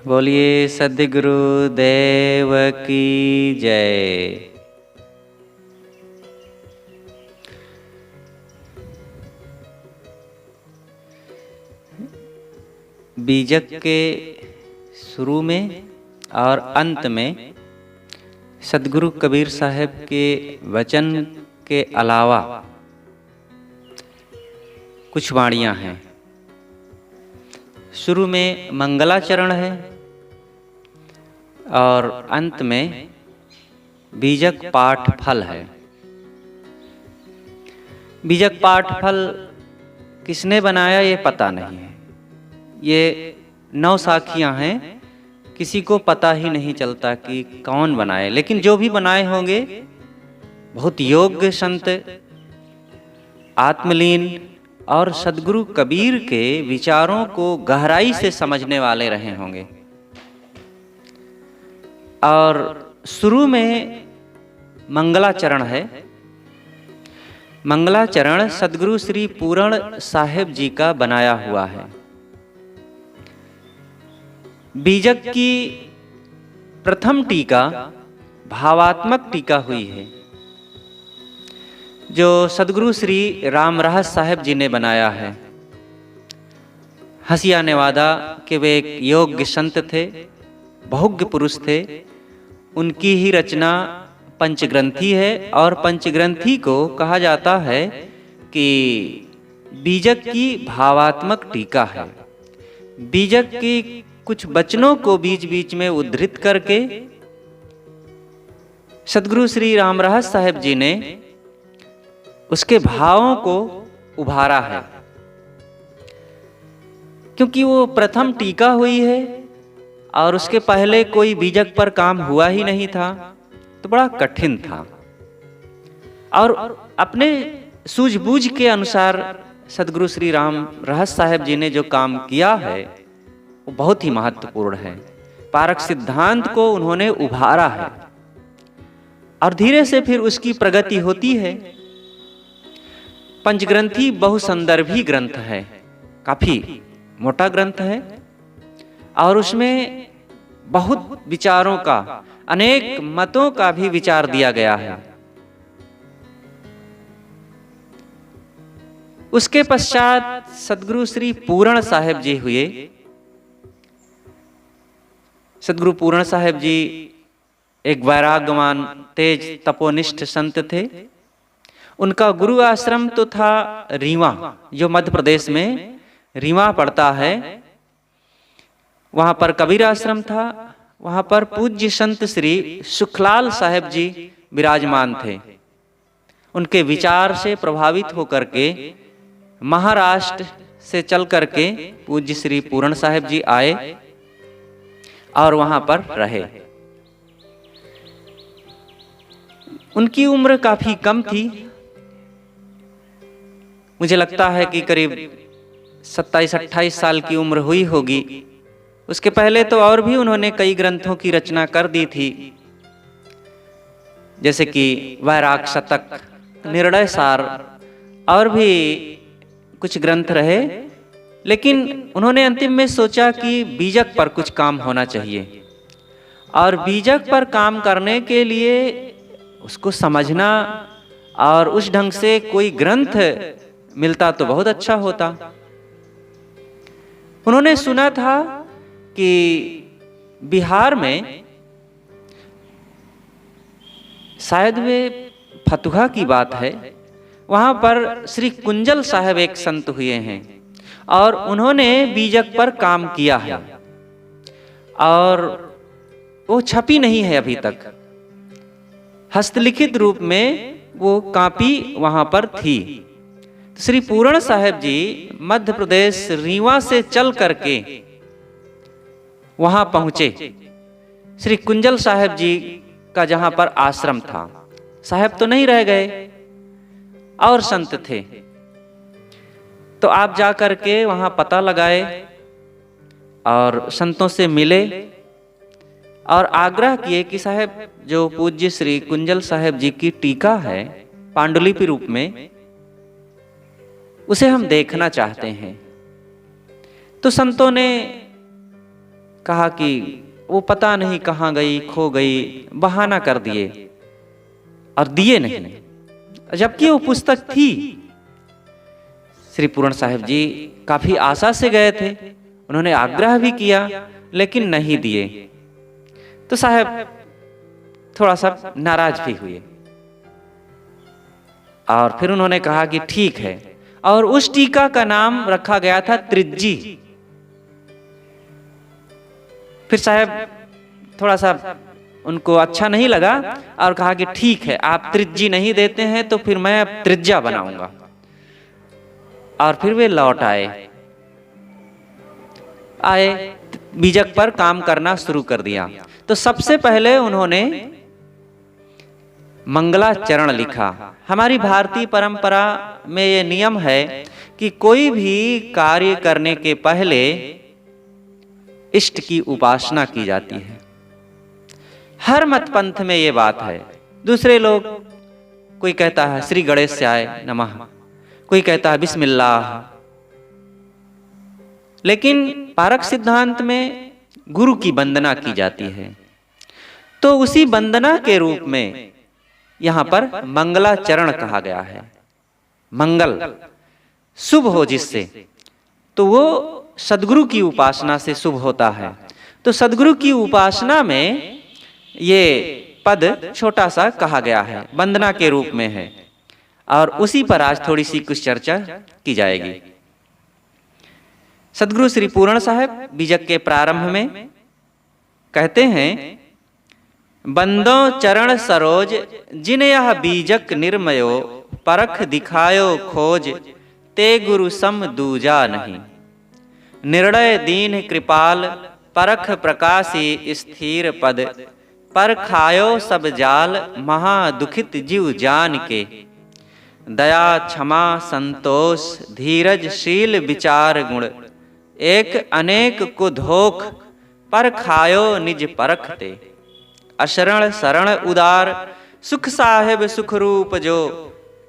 बोलिए सद्गुरु देव की जय। बीजक के शुरू में और अंत में सद्गुरु कबीर साहब के वचन के अलावा कुछ वाणियाँ हैं। शुरू में मंगलाचरण है और अंत में बीजक पाठ फल है। बीजक पाठ फल किसने बनाया ये पता नहीं है। ये 9 साखियाँ हैं, किसी को पता ही नहीं चलता कि कौन बनाए, लेकिन जो भी बनाए होंगे बहुत योग्य संत, आत्मलीन और सद्गुरु कबीर के विचारों को गहराई से समझने वाले रहे होंगे। और शुरू में मंगलाचरण है। मंगलाचरण सद्गुरु श्री पूर्ण साहेब जी का बनाया हुआ है। बीजक की प्रथम टीका भावात्मक टीका हुई है, जो सद्गुरु श्री राम रहस साहेब जी ने बनाया है। हसिया नेवादा के वे एक योग्य संत थे, बहुज्ञ पुरुष थे। उनकी ही रचना पंचग्रंथी है और पंचग्रंथी को कहा जाता है कि बीजक की भावात्मक टीका है। बीजक की कुछ वचनों को बीच बीच में उद्धृत करके सद्गुरु श्री राम रहस साहेब जी ने उसके भावों को उभारा है। क्योंकि वो प्रथम टीका हुई है और उसके पहले कोई बीजक पर काम हुआ ही नहीं था, तो बड़ा कठिन था। और अपने सूझबूझ के अनुसार सद्गुरु श्री राम रहस साहेब जी ने जो काम किया है वो बहुत ही महत्वपूर्ण है। पारक सिद्धांत को उन्होंने उभारा है और धीरे से फिर उसकी प्रगति होती है। पंचग्रंथी बहुसंदर्भी ग्रंथ है, काफी मोटा ग्रंथ है और उसमें बहुत विचारों का, अनेक मतों का भी विचार दिया गया है। उसके पश्चात सद्गुरु श्री पूर्ण साहेब जी हुए। सद्गुरु पूर्ण साहेब जी एक वैराग्यवान, तेज, तपोनिष्ठ संत थे। उनका गुरु आश्रम तो था रीवा, जो मध्य प्रदेश में रीवा पड़ता है। वहां पर कबीर आश्रम था। वहां पर पूज्य संत श्री सुखलाल साहेब जी विराजमान थे। उनके विचार से प्रभावित होकर के महाराष्ट्र से चल करके पूज्य श्री पूर्ण साहेब जी आए और वहां पर रहे। उनकी उम्र काफी कम थी। मुझे लगता है कि करीब 27-28 साल की उम्र हुई होगी। उसके पहले तो और भी उन्होंने कई ग्रंथों की रचना कर दी थी, जैसे कि वैराग शतक, निर्णय सार और भी कुछ ग्रंथ रहे। लेकिन उन्होंने अंतिम में सोचा कि बीजक पर कुछ काम होना चाहिए और बीजक पर काम करने के लिए उसको समझना और उस ढंग से कोई ग्रंथ मिलता तो बहुत अच्छा होता। उन्होंने सुना था कि बिहार में शायद वे फतुहा की बात है, वहां पर श्री कुंजल साहब एक संत हुए हैं और उन्होंने बीजक पर काम किया है और वो छपी नहीं है अभी तक। हस्तलिखित रूप में वो कॉपी वहां पर थी। श्री पूर्ण साहेब जी मध्य प्रदेश रीवा से चल करके वहां पहुंचे। श्री कुंजल साहेब जी का जहां पर आश्रम था, साहेब तो नहीं रह गए और संत थे, तो आप जा करके वहां पता लगाए और संतों से मिले और आग्रह किए कि साहेब, जो पूज्य श्री कुंजल साहेब जी की टीका है पांडुलिपि रूप में, उसे हम देखना चाहते हैं। तो संतों ने कहा कि वो पता नहीं कहाँ गई, खो गई, बहाना कर दिए और दिए नहीं, जबकि वो पुस्तक थी। श्री पूर्ण साहिब जी काफी आशा से गए थे, उन्होंने आग्रह भी किया लेकिन नहीं दिए। तो साहब थोड़ा सा नाराज भी हुए और फिर उन्होंने कहा कि ठीक है, और उस टीका का नाम रखा गया था त्रिज्जी। फिर साहब थोड़ा सा उनको अच्छा नहीं लगा और कहा कि ठीक है, आप त्रिज्जी नहीं देते हैं तो फिर मैं अब त्रिज्या बनाऊंगा। और फिर वे लौट आए, बीजक पर काम करना शुरू कर दिया। तो सबसे पहले उन्होंने मंगलाचरण लिखा। हमारी भारतीय परंपरा में ये नियम है कि कोई भी कार्य करने के पहले इष्ट की उपासना की जाती है। हर मत पंथ में ये बात है। दूसरे लोग, कोई कहता है श्री गणेशाय नमः, कोई कहता है बिस्मिल्लाह, लेकिन पारक सिद्धांत में गुरु की वंदना की जाती है। तो उसी वंदना के रूप में यहां पर मंगलाचरण कहा गया है। मंगल शुभ हो जिससे, तो वो सद्गुरु की उपासना से शुभ होता है। तो सद्गुरु की उपासना में ये पद छोटा सा कहा गया है, वंदना के रूप में है, और उसी पर आज थोड़ी सी कुछ चर्चा की जाएगी। सद्गुरु श्री पूर्ण साहब बीजक के प्रारंभ में कहते हैं, बंदो चरण सरोज जिन यह बीजक निर्मयो, परख दिखायो खोज ते गुरु सम दूजा नहीं। निर्णय दीन कृपाल परख प्रकाशी स्थिर पद, पर खायो सब जाल महा दुखित जीव जान के। दया क्षमा संतोष धीरज शील विचार गुण, एक अनेक को धोख पर खायो निज परखते। अशरण शरण उदार सुख साहेब सुख रूप जो,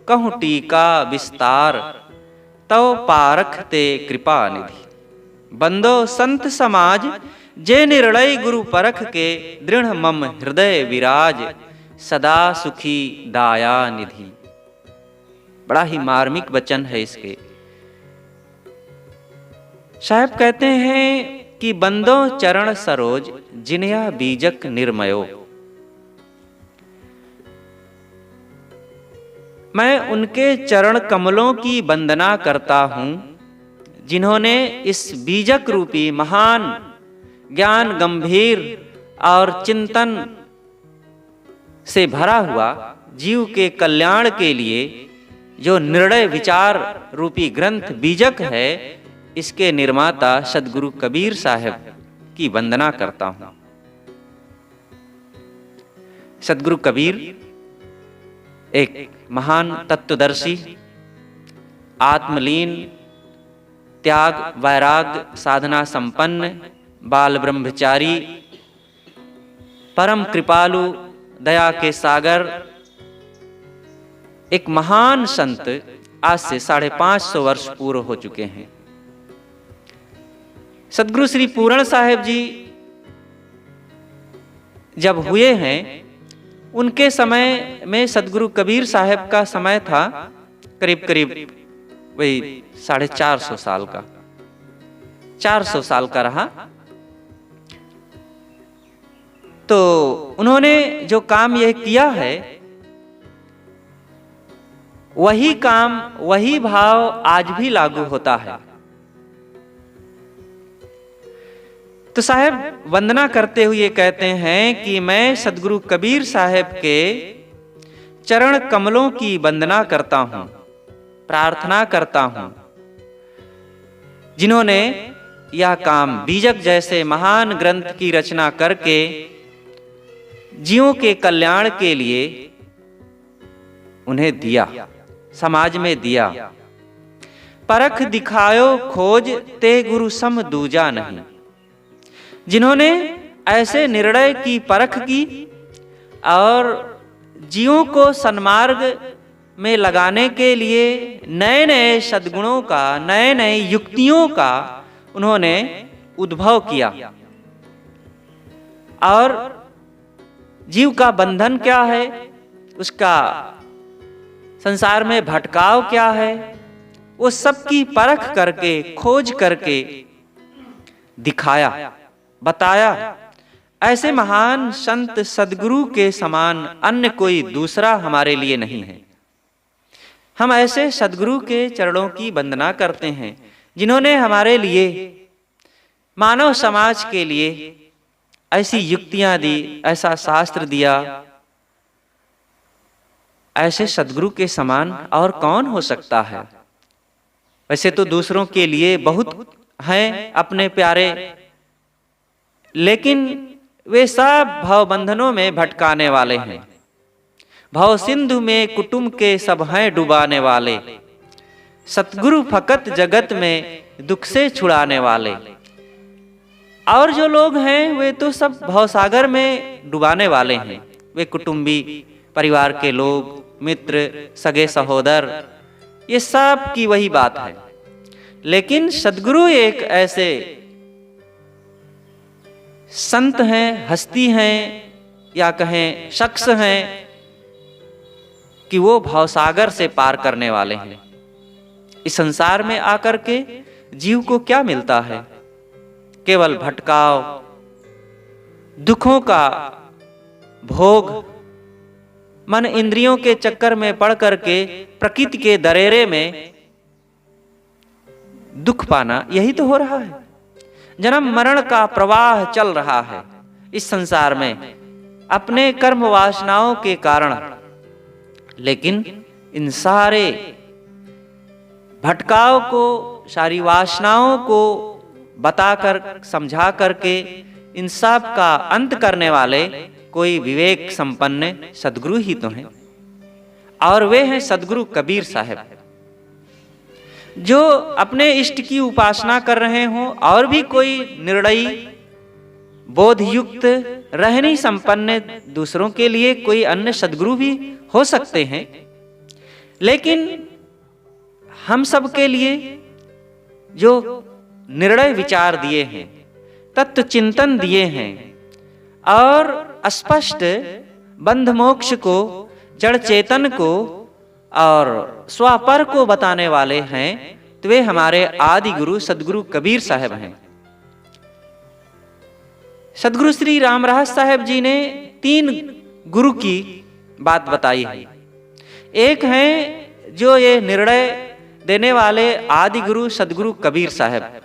कहूँ टीका विस्तार तव पारखते कृपा निधि। बंदो संत समाज जे निर्णय गुरु परख के, दृढ़ मम हृदय विराज सदा सुखी दाया निधि। बड़ा ही मार्मिक वचन है इसके। साहब कहते हैं कि बंदो चरण सरोज जिनया बीजक निर्मयो, मैं उनके चरण कमलों की वंदना करता हूं जिन्होंने इस बीजक रूपी महान ज्ञान गंभीर और चिंतन से भरा हुआ जीव के कल्याण के लिए जो निर्णय विचार रूपी ग्रंथ बीजक है, इसके निर्माता सद्गुरु कबीर साहब की वंदना करता हूं। सद्गुरु कबीर एक महान तत्वदर्शी, आत्मलीन, त्याग वैराग साधना संपन्न, बाल ब्रह्मचारी, परम कृपालु, दया के सागर, एक महान संत आज से 550 वर्ष पूर्व हो चुके हैं। सद्गुरु श्री पूर्ण साहेब जी जब हुए हैं, उनके समय में सद्गुरु कबीर साहब का समय था करीब करीब वही 450 साल का, 400 साल का रहा। तो उन्होंने जो काम यह किया है, वही काम वही भाव आज भी लागू होता है। तो साहब वंदना करते हुए कहते हैं कि मैं सद्गुरु कबीर साहब के चरण कमलों की वंदना करता हूं, प्रार्थना करता हूं, जिन्होंने यह काम बीजक जैसे महान ग्रंथ की रचना करके जीवों के कल्याण के लिए उन्हें दिया, समाज में दिया। परख दिखायो खोज ते गुरु सम दूजा नहीं, जिन्होंने ऐसे निर्णय की परख की और जीवों को सन्मार्ग में लगाने के लिए नए नए सद्गुणों का, नए नए युक्तियों का उन्होंने उद्भव किया। और जीव का बंधन क्या है, उसका संसार में भटकाव क्या है, वो सबकी परख करके खोज करके दिखाया, बताया। ऐसे महान संत सद्गुरु के समान अन्य कोई दूसरा हमारे लिए नहीं है। हम ऐसे सद्गुरु के चरणों की वंदना करते हैं जिन्होंने हमारे लिए, मानव समाज के लिए ऐसी युक्तियां दी, ऐसा शास्त्र दिया। ऐसे सद्गुरु के समान और कौन हो सकता है? वैसे तो दूसरों के लिए बहुत हैं अपने प्यारे, लेकिन वे सब भव बंधनों में भटकाने वाले हैं। भव सिंधु में कुटुंब के सब हैं डुबाने वाले, सतगुरु फकत जगत में दुख से छुड़ाने वाले। और जो लोग हैं वे तो सब भवसागर में डुबाने वाले हैं। वे कुटुंबी, परिवार के लोग, मित्र, सगे सहोदर, ये सब की वही बात है। लेकिन सद्गुरु एक ऐसे संत हैं, हस्ती हैं, या कहें शख्स हैं कि वो भवसागर से पार करने वाले हैं। इस संसार में आकर के जीव को क्या मिलता है? केवल भटकाव, दुखों का भोग, मन इंद्रियों के चक्कर में पड़ करके प्रकृति के दरेरे में दुख पाना, यही तो हो रहा है। जन्म मरण का प्रवाह चल रहा है इस संसार में अपने कर्म वासनाओं के कारण। लेकिन इन सारे भटकाव को, सारी वासनाओं को बताकर, समझा करके इन सब का अंत करने वाले कोई विवेक संपन्न सद्गुरु ही तो हैं। और वे हैं सद्गुरु कबीर साहब, जो अपने इष्ट की उपासना कर रहे हों और भी कोई निर्दयी, बोधयुक्त, रहनी संपन्न दूसरों के लिए कोई अन्य सद्गुरु भी हो सकते हैं। लेकिन हम सब के लिए जो निर्णय विचार दिए हैं, तत्व चिंतन दिए हैं और स्पष्ट बंध मोक्ष को, जड़ चेतन को और स्वापर को बताने वाले हैं, तो वे हमारे आदि गुरु सद्गुरु कबीर साहब हैं। सद्गुरु श्री रामराज साहब जी ने 3 गुरु की बात बताई है। एक है जो ये निर्णय देने वाले आदि गुरु सद्गुरु कबीर साहब।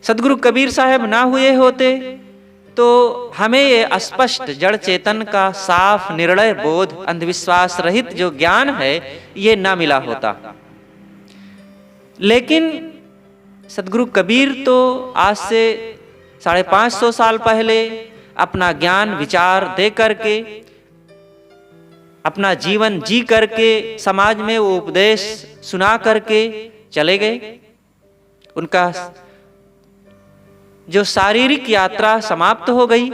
सद्गुरु कबीर साहब ना हुए होते तो हमें ये स्पष्ट जड़ चेतन का साफ निर्णय बोध, अंधविश्वास रहित जो ज्ञान है, ये ना मिला होता। लेकिन सद्गुरु कबीर तो आज से 550 साल पहले अपना ज्ञान विचार दे करके, अपना जीवन जी करके, समाज में वो उपदेश सुना करके चले गए। उनका जो शारीरिक यात्रा समाप्त हो गई,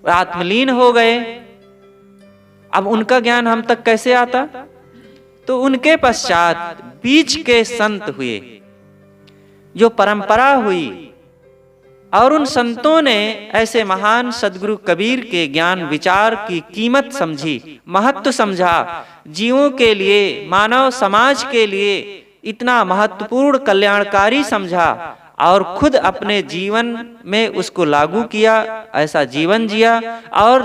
आत्मलीन हो गए। अब उनका ज्ञान हम तक कैसे आता? तो उनके पश्चात बीच के संत हुए, जो परंपरा हुई, और उन संतों ने ऐसे महान सद्गुरु कबीर के ज्ञान विचार की कीमत समझी, महत्व समझा, जीवों के लिए, मानव समाज के लिए इतना महत्वपूर्ण कल्याणकारी समझा और खुद अपने जीवन में उसको लागू किया, ऐसा जीवन जिया और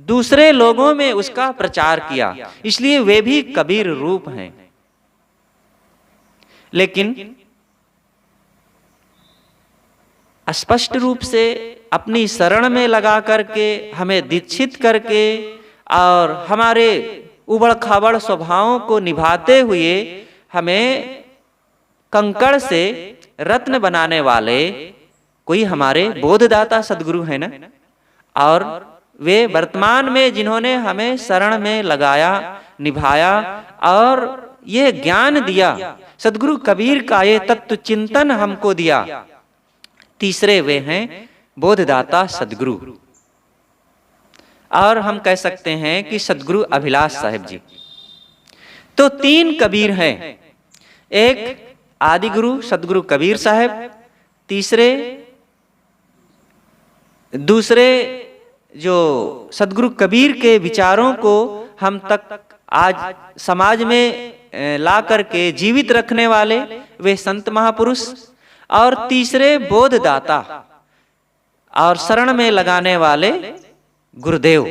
दूसरे लोगों में उसका प्रचार किया। इसलिए वे भी कबीर रूप हैं। लेकिन स्पष्ट रूप से अपनी शरण में लगा करके, हमें दीक्षित करके और हमारे उबड़ खाबड़ स्वभावों को निभाते हुए हमें कंकड़ से रत्न बनाने वाले कोई हमारे बोधदाता सद्गुरु है ना। और वे वर्तमान में जिन्होंने हमें शरण में लगाया, निभाया और ये ज्ञान दिया, सद्गुरु कबीर का ये तत्व चिंतन हमको दिया। तीसरे वे हैं बोधदाता सद्गुरु। और हम कह सकते हैं कि सद्गुरु अभिलाष साहब जी। तो 3 कबीर हैं, एक आदि गुरु सद्गुरु कबीर साहब, तीसरे दूसरे जो सदगुरु कबीर के विचारों को हम तक आज समाज में ला करके जीवित रखने वाले वे संत महापुरुष, और तीसरे बोधदाता और शरण में लगाने वाले गुरुदेव।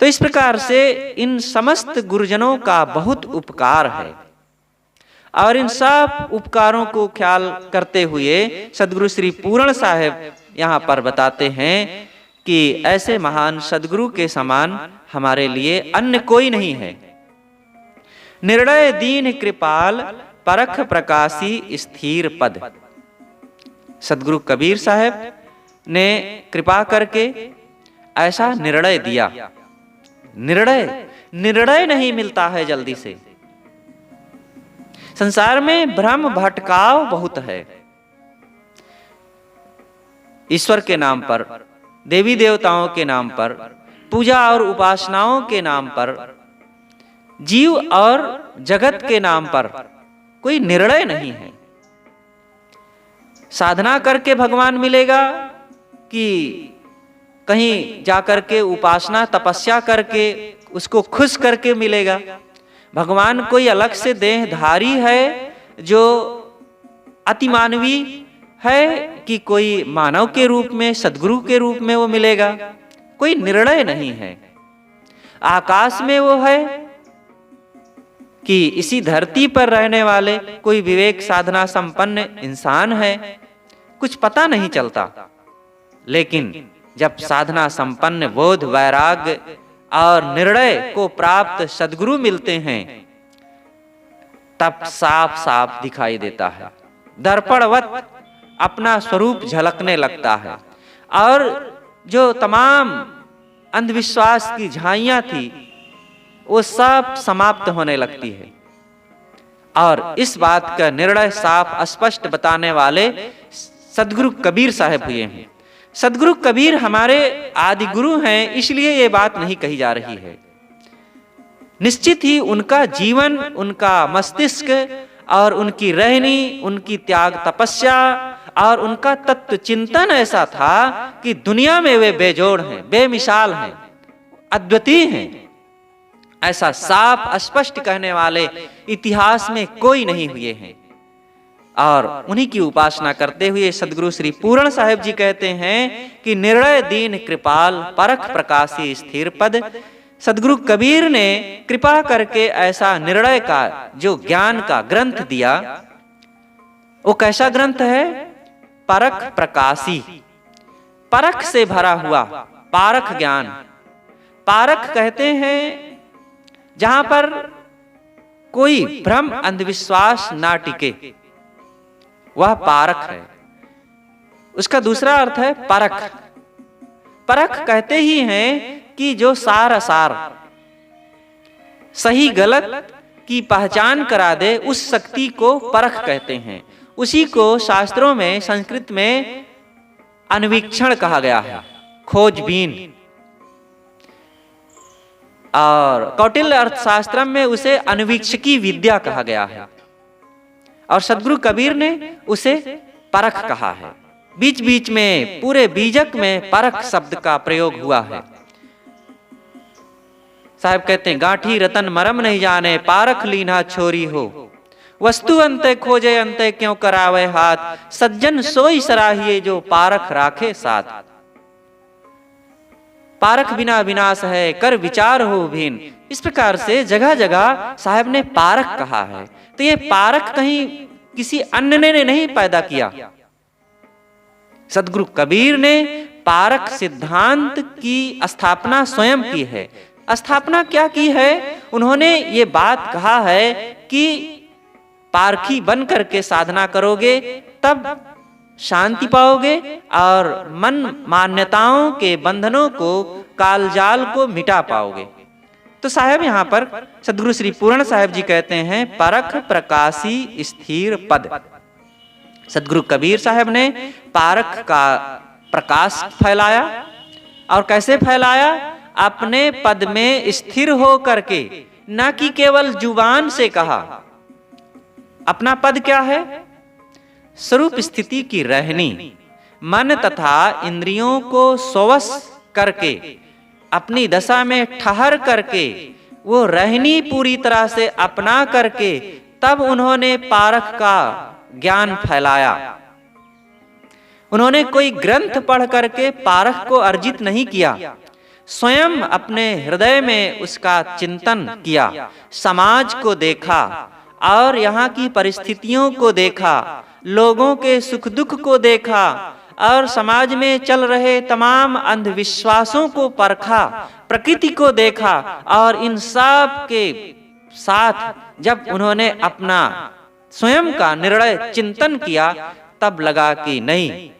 तो इस प्रकार से इन समस्त गुरुजनों का बहुत उपकार है, और इन सब उपकारों को ख्याल करते हुए सदगुरु श्री पूर्ण साहेब यहाँ पर बताते हैं कि ऐसे महान सदगुरु के समान हमारे लिए अन्य कोई नहीं है। निर्णय दीन कृपाल परख प्रकाशी स्थिर पद। सदगुरु कबीर साहब ने कृपा करके ऐसा निर्णय दिया। निर्णय नहीं मिलता है जल्दी से। संसार में भ्रम भटकाव बहुत है। ईश्वर के नाम पर, देवी देवताओं के नाम पर, पूजा और उपासनाओं के नाम पर, जीव और जगत के नाम पर कोई निर्णय नहीं है। साधना करके भगवान मिलेगा कि कहीं जाकर के उपासना तपस्या करके उसको खुश करके मिलेगा। भगवान कोई अलग से देहधारी है जो अतिमानवी है कि कोई मानव के रूप में, सद्गुरु के रूप में वो मिलेगा? कोई निर्णय नहीं है। आकाश में वो है कि इसी धरती पर रहने वाले कोई विवेक साधना संपन्न इंसान है, कुछ पता नहीं चलता। लेकिन जब साधना संपन्न बोध, वैराग्य और निर्णय को प्राप्त सद्गुरु मिलते हैं, तब साफ साफ दिखाई देता है, दर्पणवत अपना स्वरूप झलकने लगता है, और जो तमाम अंधविश्वास की झाइयां थी वो सब समाप्त होने लगती है। और इस बात का निर्णय साफ स्पष्ट बताने वाले सदगुरु कबीर साहब हुए हैं। सदगुरु कबीर हमारे आदि गुरु हैं, इसलिए ये बात नहीं कही जा रही है। निश्चित ही उनका जीवन, उनका मस्तिष्क और उनकी रहनी, उनकी त्याग तपस्या और उनका तत्व चिंतन ऐसा था कि दुनिया में वे बेजोड़ हैं, बेमिसाल हैं, अद्वितीय हैं। ऐसा साफ स्पष्ट कहने वाले इतिहास में कोई नहीं हुए हैं। और उन्हीं की उपासना करते हुए सदगुरु श्री पूर्ण साहेब जी कहते हैं कि निर्णय दीन कृपाल परख प्रकाशी स्थिर पद। सदगुरु कबीर ने कृपा करके ऐसा निर्णय का जो ज्ञान का ग्रंथ दिया, वो कैसा ग्रंथ है? परख प्रकाशी, परख से भरा हुआ पारख ज्ञान। पारख कहते हैं जहां पर कोई भ्रम अंधविश्वास ना टिके, वह पारख है। उसका दूसरा अर्थ है परख। परख कहते ही हैं कि जो सार असार, सही गलत की पहचान करा दे, उस शक्ति को परख कहते हैं। उसी को शास्त्रों में, संस्कृत में अन्वीक्षण कहा गया है, खोजबीन। और कौटिल्य अर्थशास्त्र में उसे अन्वीक्षकी विद्या कहा गया है, और सदगुरु कबीर ने उसे परख कहा है। बीच बीच में पूरे बीजक में परख शब्द का प्रयोग हुआ है। साहब कहते हैं, गांठी रतन मरम नहीं जाने, पारख लीना छोरी हो, वस्तु अंते खोजे अंते क्यों करावे हाथ, सज्जन सोई सराहिए जो पारख राखे साथ। पारख बिना विनाश है, कर विचार हो भिन्न। इस प्रकार से जगह जगह साहब ने पारख कहा है। तो ये पारख कहीं किसी अन्य ने नहीं पैदा किया। सदगुरु कबीर ने पारख सिद्धांत की स्थापना स्वयं की है। स्थापना क्या की है? उन्होंने ये बात कहा है कि पारखी बन करके साधना करोगे तब शांति पाओगे और मन मान्यताओं के बंधनों को, कालजाल को मिटा पाओगे। तो साहब यहाँ पर सदगुरु श्री पूर्ण साहब जी कहते हैं, परख प्रकाशी स्थिर पद। सदगुरु कबीर साहब ने पारख का प्रकाश फैलाया, और कैसे फैलाया? अपने पद में स्थिर हो करके, न कि केवल जुबान से कहा। अपना पद क्या है? स्वरूप स्थिति की रहनी, मन तथा इंद्रियों को स्ववश करके, अपनी दशा में ठहर करके, वो रहनी पूरी तरह से अपना करके, तब उन्होंने पारख का ज्ञान फैलाया। उन्होंने कोई ग्रंथ पढ़ करके पारख को अर्जित नहीं किया, स्वयं अपने हृदय में उसका चिंतन किया, समाज को देखा और यहाँ की परिस्थितियों को देखा, लोगों के सुख दुख को देखा और समाज में चल रहे तमाम अंधविश्वासों को परखा, प्रकृति को देखा और इन सब के साथ जब उन्होंने अपना स्वयं का निर्णय चिंतन किया, तब लगा कि नहीं,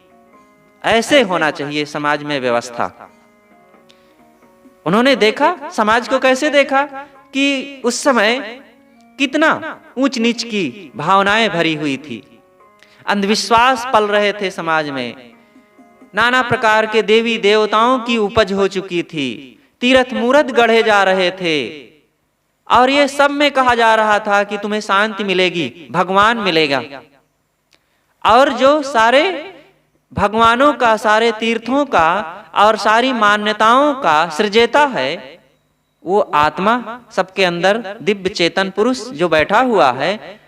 ऐसे होना चाहिए समाज में व्यवस्था। उन्होंने देखा समाज को, कैसे देखा कि उस समय कितना ऊंच नीच की भावनाएं भरी हुई थी, अंधविश्वास पल रहे थे समाज में, नाना प्रकार के देवी देवताओं की उपज हो चुकी थी, तीर्थ मूर्त गढ़े जा रहे थे और ये सब में कहा जा रहा था कि तुम्हें शांति मिलेगी, भगवान मिलेगा। और जो सारे भगवानों का, सारे तीर्थों का और सारी मान्यताओं का सृजेता है, वो आत्मा सबके अंदर दिव्य चेतन पुरुष जो बैठा हुआ है,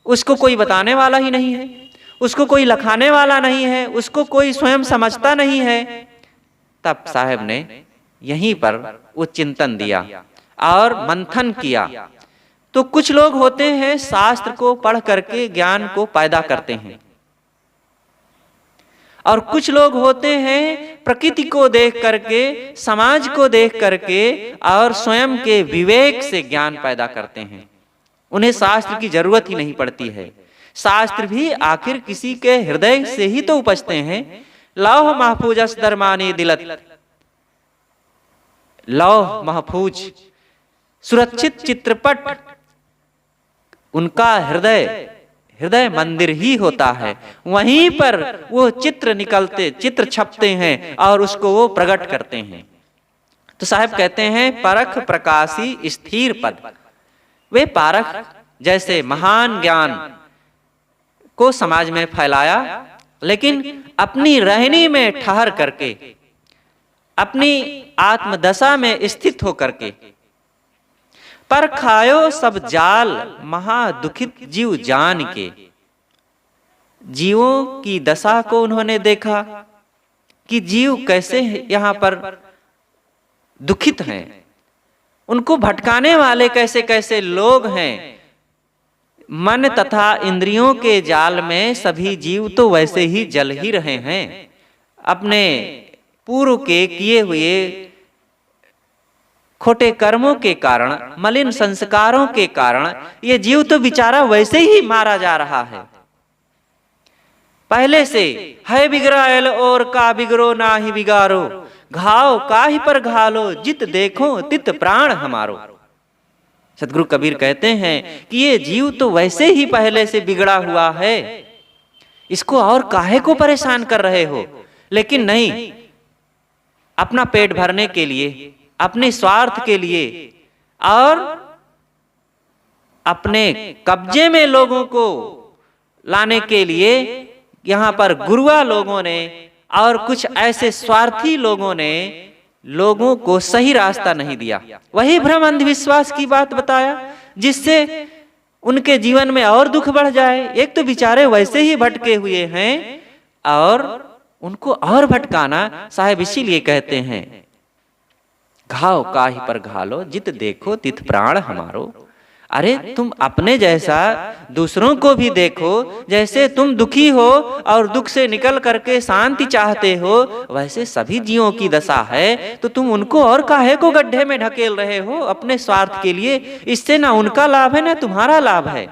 उसको कोई बताने वाला ही नहीं है, उसको कोई लखाने वाला नहीं है, उसको कोई स्वयं समझता नहीं है। तब साहब ने यहीं पर वो चिंतन दिया और मंथन किया। तो कुछ लोग होते हैं शास्त्र को पढ़ करके ज्ञान को पैदा करते हैं, और कुछ लोग होते हैं प्रकृति को देख करके, समाज को देख करके और स्वयं के विवेक से ज्ञान पैदा करते हैं। उन्हें शास्त्र की जरूरत ही नहीं पड़ती है। शास्त्र भी आखिर किसी के हृदय से ही तो उपजते हैं। लौह महफूज दरमानी दिलत, लौह महफूज सुरक्षित चित्रपट, उनका हृदय मंदिर ही होता है। वहीं पर वो चित्र छपते हैं और उसको वो प्रकट करते हैं। तो साहब कहते हैं परख प्रकाशी स्थिर पद। वे पारख जैसे महान ज्ञान को समाज में फैलाया, लेकिन अपनी रहनी में ठहर करके, अपनी आत्मदशा में स्थित होकर के। पर खायो सब जाल महादुखित जीव जान के। जीवों की दशा को उन्होंने देखा कि जीव कैसे यहाँ पर दुखित हैं, उनको भटकाने वाले कैसे कैसे लोग हैं। मन तथा इंद्रियों के जाल में सभी जीव तो वैसे ही जल ही रहे हैं। अपने पूर्व के किए हुए खोटे कर्मों के कारण, मलिन संस्कारों के कारण ये जीव तो बेचारा वैसे ही मारा जा रहा है। पहले से है बिगड़ायल और का बिगड़ो ना ही बिगारो, घाव काहि पर घालो जित देखो तित प्राण हमारो। सतगुरु कबीर कहते हैं कि ये जीव तो वैसे ही पहले से बिगड़ा हुआ है, इसको और काहे को परेशान कर रहे हो। लेकिन नहीं, अपना पेट भरने के लिए, अपने स्वार्थ के लिए और अपने कब्जे में लोगों को लाने के लिए यहाँ पर गुरुआ लोगों ने और कुछ ऐसे स्वार्थी लोगों ने लोगों को सही रास्ता नहीं दिया। वही भ्रम अंधविश्वास की बात बताया जिससे उनके जीवन में और दुख बढ़ जाए। एक तो बेचारे वैसे ही भटके हुए हैं और उनको और भटकाना। साहब इसीलिए कहते हैं घाव काहि पर घालो जित देखो तित प्राण हमारो। अरे तुम अपने जैसा दूसरों को भी देखो, जैसे तुम दुखी हो और दुख से निकल करके शांति चाहते हो, वैसे सभी जीवों की दशा है। तो तुम उनको और काहे को गड्ढे में ढकेल रहे हो अपने स्वार्थ के लिए। इससे ना उनका लाभ है ना तुम्हारा लाभ है।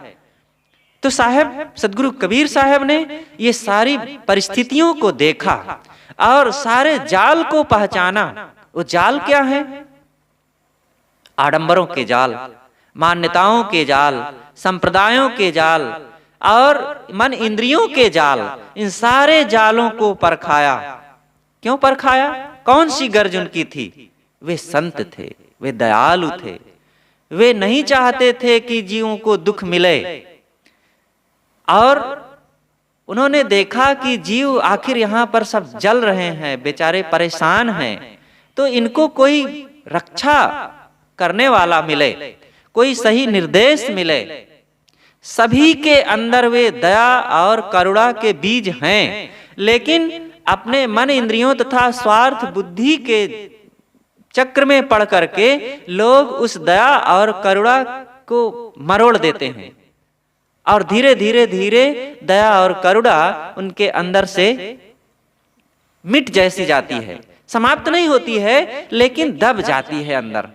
तो साहब सतगुरु कबीर साहब ने ये सारी परिस्थितियों को देखा और सारे जाल को पहचाना। वो जाल क्या है? आडंबरों के जाल, मान्यताओं के जाल, संप्रदायों के जाल और मन इंद्रियों के जाल। इन सारे जालों को परखाया। क्यों परखाया? कौन सी गर्ज उनकी थी? वे संत थे, वे दयालु थे, वे नहीं चाहते थे कि जीवों को दुख मिले और उन्होंने देखा कि जीव आखिर यहाँ पर सब जल रहे हैं, बेचारे परेशान हैं, तो इनको कोई रक्षा करने वाला मिले, कोई सही निर्देश मिले। सभी के अंदर वे दया और करुणा के बीज हैं, लेकिन अपने मन इंद्रियों तथा स्वार्थ बुद्धि के चक्र में पड़ करके लोग उस दया और करुणा को मरोड़ देते हैं और धीरे धीरे धीरे दया और करुणा उनके अंदर से मिट जैसी जाती है, समाप्त नहीं होती है लेकिन दब जाती है अंदर।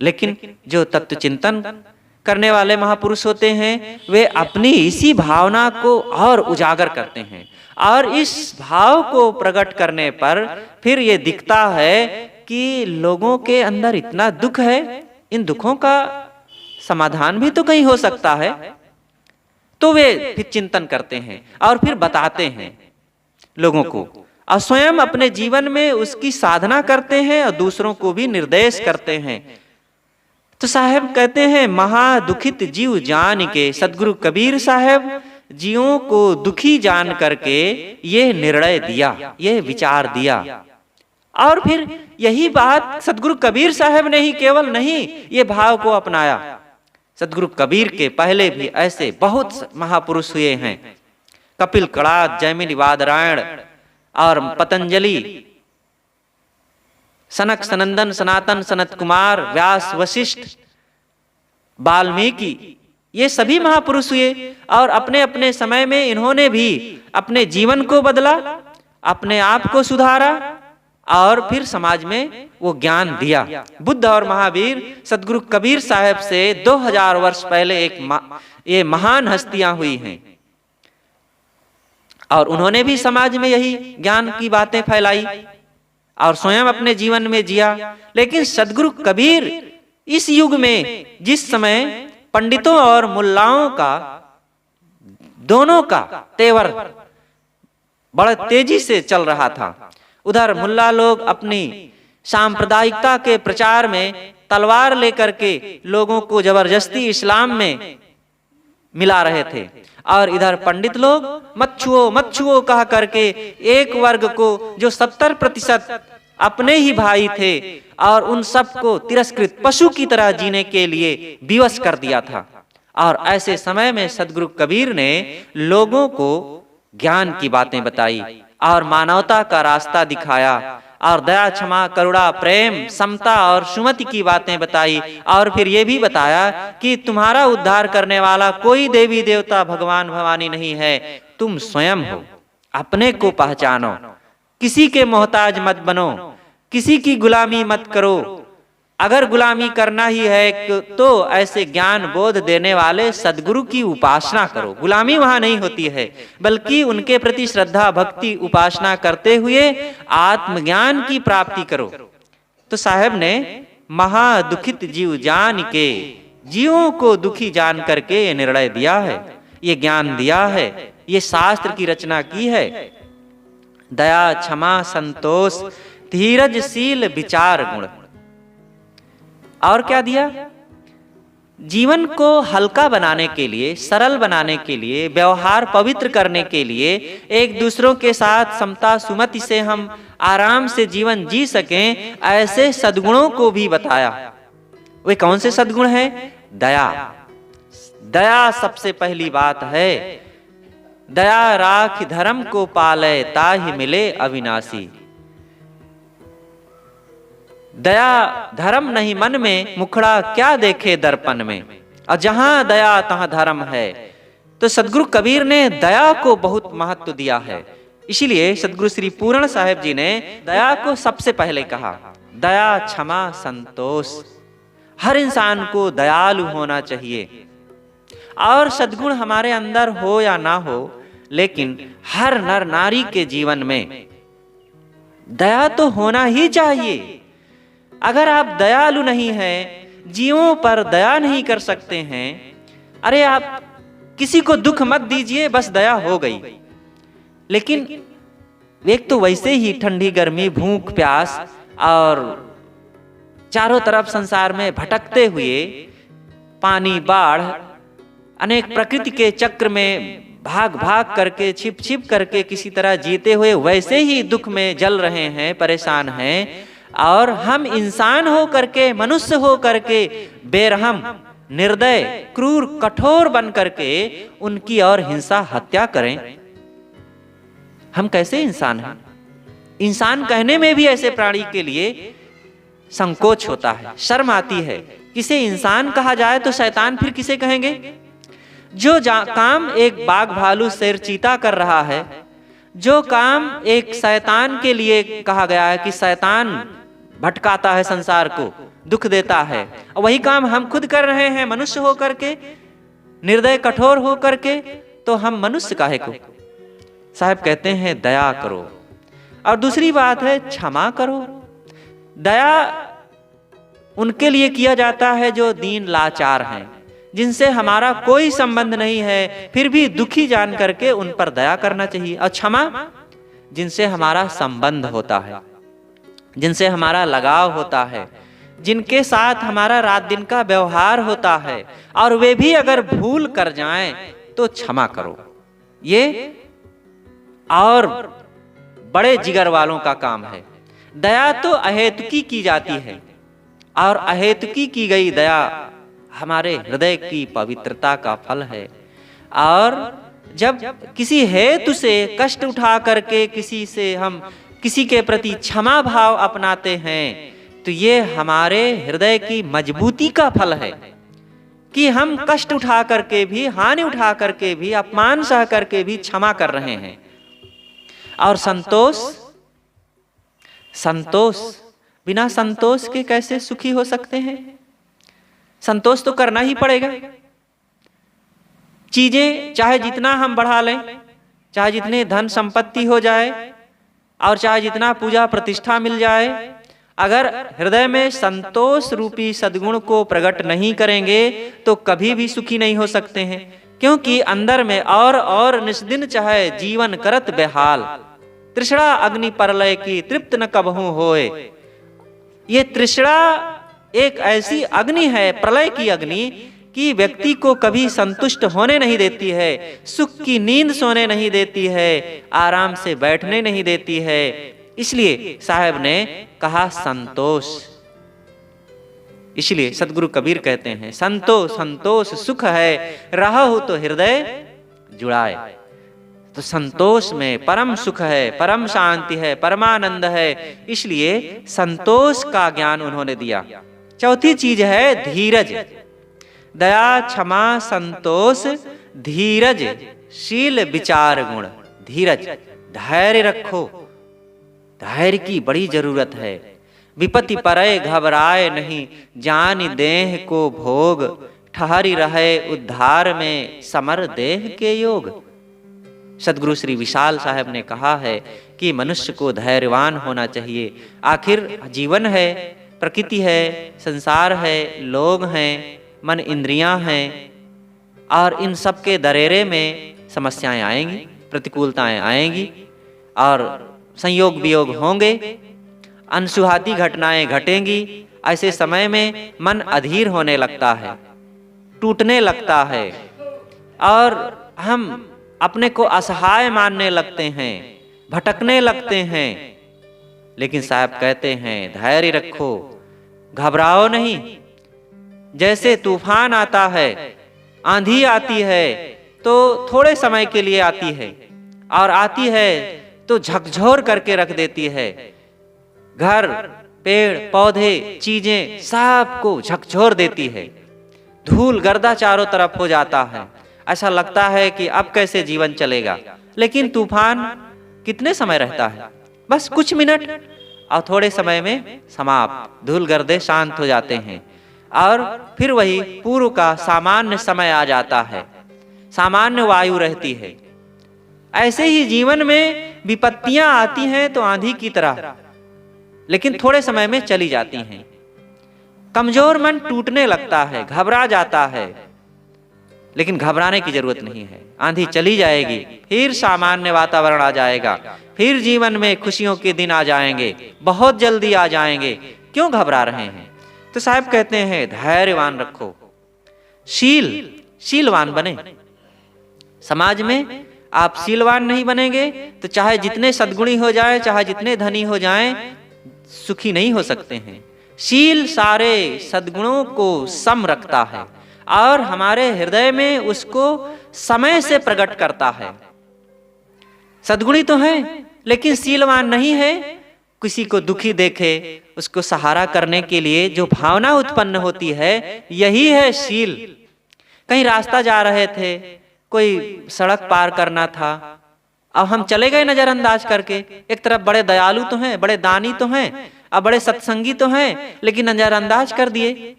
लेकिन जो तत्व चिंतन करने वाले महापुरुष होते हैं वे अपनी इसी भावना को और उजागर करते हैं, और इस भाव को प्रकट करने पर फिर ये दिखता है कि लोगों के अंदर इतना दुख है, इन दुखों का समाधान भी तो कहीं हो सकता है। तो वे फिर चिंतन करते हैं और फिर बताते हैं लोगों को, और स्वयं अपने जीवन में उसकी साधना करते हैं और दूसरों को भी निर्देश करते हैं। तो साहब कहते हैं, महादुखित जीव जान के, सदगुरु कबीर साहब जीवों को दुखी जान करके ये निर्णय दिया, ये विचार दिया। और फिर यही बात सदगुरु कबीर साहब ने ही केवल नहीं ये भाव को अपनाया, सदगुरु कबीर के पहले भी ऐसे बहुत महापुरुष हुए हैं। कपिल कड़ाद, जैमिनी वादरायण और पतंजलि, सनक सनंदन, सनातन, सनत कुमार, व्यास, वशिष्ठ, वाल्मीकि, ये सभी महापुरुष हुए और अपने अपने समय में इन्होंने भी अपने जीवन को बदला, अपने आप को सुधारा और फिर समाज में वो ज्ञान दिया। बुद्ध और महावीर सदगुरु कबीर साहब से 2000 वर्ष पहले ये महान हस्तियां हुई हैं और उन्होंने भी समाज में यही ज्ञान की बातें फैलाई और स्वयं अपने जीवन में जिया। लेकिन सदगुरु कबीर इस युग में, जिस समय पंडितों और मुल्लाओं का दोनों का तेवर बड़ा तेजी से चल रहा था, उधर मुल्ला लोग अपनी सांप्रदायिकता के प्रचार में तलवार लेकर के लोगों को जबरदस्ती इस्लाम में मिला रहे थे, और इधर पंडित लोग मत छुओ कहा करके एक वर्ग को जो 70% अपने ही भाई थे और उन सबको तिरस्कृत पशु की तरह जीने के लिए विवश कर दिया था। और ऐसे समय में सदगुरु कबीर ने लोगों को ज्ञान की बातें बताई और मानवता का रास्ता दिखाया और दया, क्षमा, करुणा, प्रेम, समता और सुमति की बातें बताई। और फिर ये भी बताया कि तुम्हारा उद्धार करने वाला कोई देवी देवता, भगवान भवानी नहीं है, तुम स्वयं हो। अपने को पहचानो, किसी के मोहताज मत बनो, किसी की गुलामी मत करो। अगर गुलामी करना ही है तो ऐसे ज्ञान बोध देने वाले सदगुरु की उपासना करो। गुलामी वहां नहीं होती है, बल्कि उनके प्रति श्रद्धा, भक्ति, उपासना करते हुए आत्मज्ञान की प्राप्ति करो। तो साहब ने महादुखित जीव जान के, जीवों को दुखी जान करके ये निर्णय दिया है, ये ज्ञान दिया है, ये शास्त्र की रचना की है। दया, क्षमा, संतोष, धीरजशील विचार गुण। और क्या दिया? जीवन को हल्का बनाने के लिए, सरल बनाने के लिए, व्यवहार पवित्र करने के लिए, एक दूसरों के साथ समता सुमति से हम आराम से जीवन जी सकें, ऐसे सद्गुणों को भी बताया। वे कौन से सद्गुण हैं? दया। दया सबसे पहली बात है। दया राख धर्म को पाले, ताहि मिले अविनाशी। दया धर्म नहीं मन में, मुखड़ा क्या देखे दर्पण में। और जहां दया तहां धर्म है। तो सदगुरु कबीर ने दया को बहुत महत्व दिया है। इसीलिए सदगुरु श्री पूर्ण साहेब जी ने दया को सबसे पहले कहा। दया, क्षमा, संतोष। हर इंसान को दयालु होना चाहिए। और सद्गुण हमारे अंदर हो या ना हो, लेकिन हर नर नारी के जीवन में दया तो होना ही चाहिए। अगर आप दयालु नहीं हैं, जीवों पर दया नहीं कर सकते हैं, अरे आप किसी को दुख मत दीजिए, बस दया हो गई। लेकिन एक तो वैसे ही ठंडी गर्मी, भूख प्यास और चारों तरफ संसार में भटकते हुए, पानी, बाढ़, अनेक प्रकृति के चक्र में भाग भाग करके छिप छिप करके किसी तरह जीते हुए वैसे ही दुख में जल रहे हैं, परेशान हैं, और हम इंसान हो करके, मनुष्य हो करके बेरहम, निर्दय, क्रूर, कठोर बन करके उनकी और हिंसा हत्या करें। हम कैसे इंसान हैं? इंसान कहने में भी ऐसे प्राणी के लिए संकोच होता है, शर्म आती है। किसे इंसान कहा जाए तो शैतान फिर किसे कहेंगे? जो काम एक बाघ, भालू, शेर, चीता कर रहा है, जो काम एक शैतान के लिए कहा गया है कि शैतान भटकाता है संसार को, दुख देता है, और वही काम हम खुद कर रहे हैं मनुष्य हो करके, निर्दय, कठोर हो करके, तो हम मनुष्य काहे को? साहब कहते हैं दया करो। और दूसरी बात है क्षमा करो। दया उनके लिए किया जाता है जो दीन लाचार हैं, जिनसे हमारा कोई संबंध नहीं है, फिर भी दुखी जान करके उन पर दया करना चाहिए। और क्षमा जिनसे हमारा संबंध होता है, जिनसे हमारा लगाव होता है, जिनके साथ हमारा रात दिन का व्यवहार होता है, और वे भी अगर भूल कर जाएं तो क्षमा करो। ये और बड़े जिगर वालों का काम है। दया तो अहेतुकी की जाती है, और अहेतुकी की गई दया हमारे हृदय की पवित्रता का फल है। और जब किसी हेतु से कष्ट उठा करके किसी के प्रति क्षमा भाव अपनाते हैं, तो ये हमारे हृदय की मजबूती का फल है कि हम कष्ट उठा करके भी, हानि उठा करके भी, अपमान सह करके भी क्षमा कर रहे हैं। और संतोष बिना संतोष के कैसे सुखी हो सकते हैं? संतोष तो करना ही पड़ेगा। चीजें चाहे जितना हम बढ़ा लें, चाहे जितने धन संपत्ति हो जाए, और चाहे जितना पूजा प्रतिष्ठा मिल जाए, अगर हृदय में संतोष रूपी सद्गुण को प्रकट नहीं करेंगे तो कभी भी सुखी नहीं हो सकते हैं। क्योंकि अंदर में और निस्दिन चाहे जीवन करत बेहाल, तृष्णा अग्नि परलय की तृप्त न कबहू होए। ये तृष्णा एक ऐसी अग्नि है, प्रलय की अग्नि, कि व्यक्ति को कभी संतुष्ट होने नहीं देती है, सुख की नींद सोने नहीं देती है, आराम से बैठने नहीं देती है। इसलिए साहब ने कहा संतोष। इसलिए सदगुरु कबीर कहते हैं संतोष सुख है, रहु तो हृदय जुड़ाए। तो संतोष में परम सुख है, परम शांति है, परमानंद है। इसलिए संतोष का ज्ञान उन्होंने दिया। चौथी चीज है धीरज। दया, क्षमा, संतोष, धीरज, शील, विचार गुण। धीरज, धैर्य रखो। धैर्य की बड़ी जरूरत है। विपत्ति परय घबराए नहीं, जान देह को भोग, ठहरी रहे उद्धार में समर देह के योग। सदगुरु श्री विशाल साहब ने कहा है कि मनुष्य को धैर्यवान होना चाहिए। आखिर जीवन है, प्रकृति है, संसार है, लोग हैं, मन इंद्रियां हैं, और इन सब के दरेरे में समस्याएं आएंगी, प्रतिकूलताएं आएंगी, और संयोग वियोग होंगे, अनसुहाती घटनाएं घटेंगी। ऐसे समय में मन अधीर होने लगता है, टूटने लगता है, और हम अपने को असहाय मानने लगते हैं, भटकने लगते हैं। लेकिन साहब कहते हैं धैर्य रखो, घबराओ नहीं। जैसे तूफान आता है, आंधी आती है, तो थोड़े समय के लिए आती है, और आती है तो झकझोर करके रख देती है। घर, पेड़, पौधे, चीजें सब को झकझोर देती है। धूल गर्दा चारों तरफ हो जाता है। ऐसा लगता है कि अब कैसे जीवन चलेगा। लेकिन तूफान कितने समय रहता है? बस कुछ मिनट, और थोड़े समय में समाप्त, धूल गर्दे शांत हो जाते हैं, और फिर वही पूर्व का सामान्य समय आ जाता है, सामान्य वायु रहती है। ऐसे ही जीवन में विपत्तियां आती हैं तो आंधी की तरह, लेकिन थोड़े समय में चली जाती हैं। कमजोर मन टूटने लगता है, घबरा जाता है, लेकिन घबराने की जरूरत नहीं है। आंधी चली जाएगी, फिर सामान्य वातावरण आ जाएगा, फिर जीवन में खुशियों के दिन आ जाएंगे, बहुत जल्दी आ जाएंगे। क्यों घबरा रहे हैं? तो साहब कहते हैं धैर्यवान रखो, शीलवान बने। समाज में आप शीलवान नहीं बनेंगे तो चाहे जितने सद्गुणी हो जाए, चाहे जितने धनी हो जाएं, सुखी नहीं हो सकते हैं। शील सारे सद्गुणों को सम रखता है और हमारे हृदय में उसको समय से प्रकट करता है। सद्गुणी तो है लेकिन शीलवान नहीं है। किसी को दुखी देखे उसको सहारा करने के लिए जो भावना उत्पन्न होती है, यही है शील। कहीं रास्ता जा रहे थे, कोई सड़क पार करना था, अब हम चले गए नजरअंदाज करके। एक तरफ बड़े दयालु तो हैं, बड़े दानी तो हैं और बड़े सत्संगी तो हैं, लेकिन नजरअंदाज कर दिए,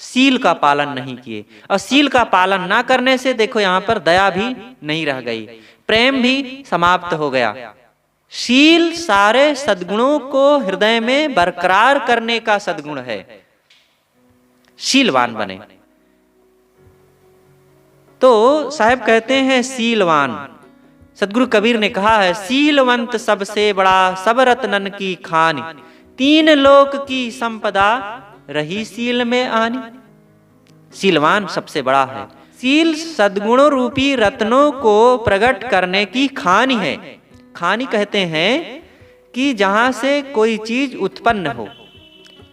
शील का पालन नहीं किए। और शील का पालन ना करने से देखो यहाँ पर दया भी नहीं रह गई, प्रेम भी समाप्त हो गया। शील सारे सद्गुणों को हृदय में बरकरार करने का सद्गुण है। शीलवान बने तो साहब कहते हैं शीलवान। सदगुरु कबीर ने कहा है, शीलवंत सबसे बड़ा सब रत्नन की खानी, तीन लोक की संपदा रही शील में आनी। शीलवान सबसे बड़ा है। शील सद्गुणों रूपी रत्नों को प्रकट करने की खानी है। खानी कहते हैं कि जहां से कोई चीज उत्पन्न हो,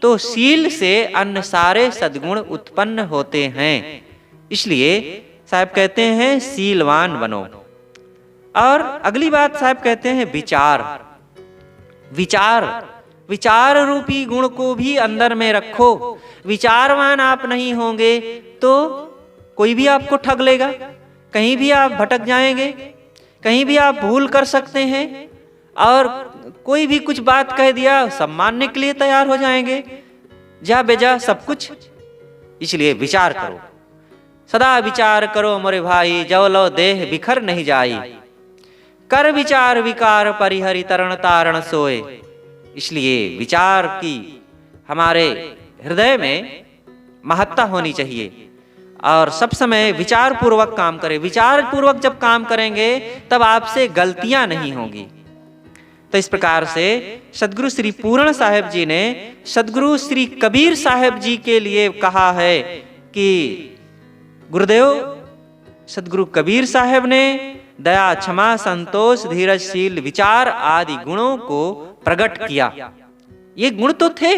तो शील से अन्य सारे सद्गुण उत्पन्न होते हैं। इसलिए साहब कहते हैं शीलवान बनो। और अगली बात साहब कहते हैं विचार। विचार विचार रूपी गुण को भी अंदर में रखो। विचारवान आप नहीं होंगे तो कोई भी आपको ठग लेगा, कहीं भी आप भटक जाएंगे, कहीं भी आप भूल कर सकते हैं, और कोई भी कुछ बात कह दिया सब मानने के लिए तैयार हो जाएंगे, जा बेजा सब कुछ। इसलिए विचार करो, सदा विचार करो मोरे भाई, जो लो देह बिखर नहीं जाई, कर विचार विकार परिहरि तरण तारण सोए। इसलिए विचार की हमारे हृदय में महत्ता होनी चाहिए और सब समय विचार पूर्वक काम करें। विचार पूर्वक जब काम करेंगे तब आपसे गलतियां नहीं होंगी। तो इस प्रकार से सदगुरु श्री पूर्ण साहेब जी ने सदगुरु श्री कबीर साहेब जी के लिए कहा है कि गुरुदेव सदगुरु कबीर साहेब ने दया, क्षमा, संतोष, धीरजशील, विचार आदि गुणों को प्रकट किया। ये गुण तो थे,